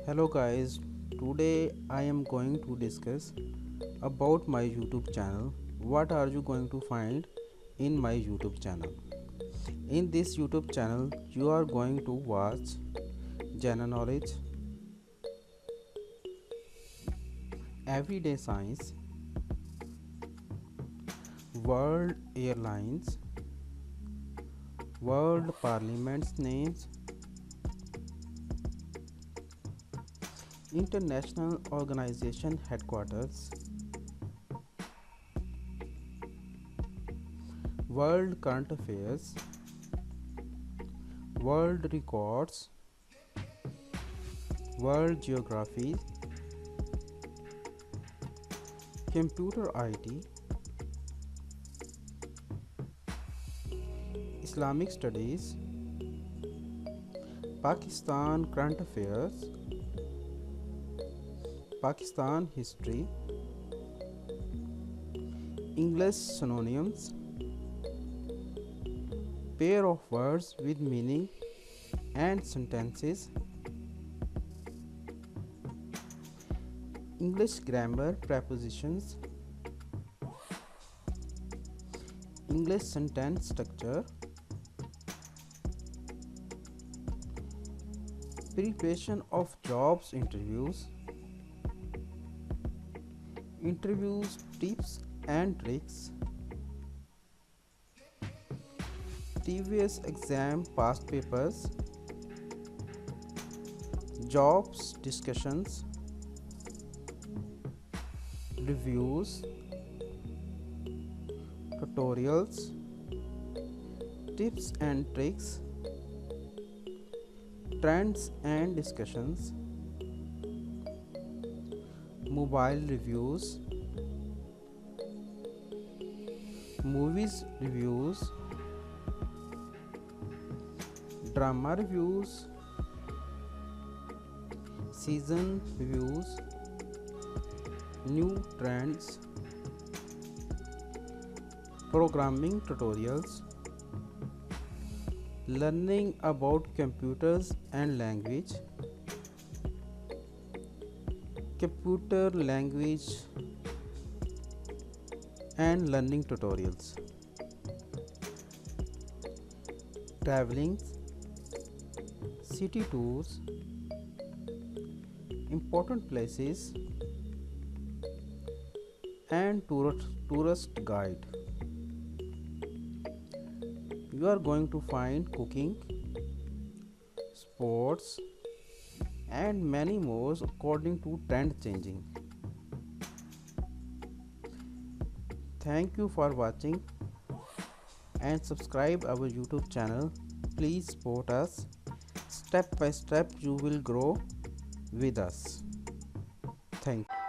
Hello guys, today I am going to discuss about my YouTube channel. What are you going to find in my YouTube channel? In this YouTube channel, you are going to watch general knowledge, everyday science, world airlines, world parliaments names, international organization headquarters, world current affairs, world records, world geography, computer IT, Islamic studies, Pakistan current affairs, Pakistan history, English synonyms, pair of words with meaning and sentences, English grammar prepositions, English sentence structure, preparation of jobs interviews, interviews tips and tricks, previous exam past papers, jobs discussions, reviews, tutorials, tips and tricks, trends and discussions, mobile reviews, movies reviews, drama reviews, season reviews, new trends, programming tutorials, learning about computers and language, computer language and learning tutorials, traveling, city tours, important places and tourist guide. You are going to find cooking, sports and many more according to trend changing. Thank you for watching and subscribe our YouTube channel. Please support us. Step by step you will grow with us. Thank you.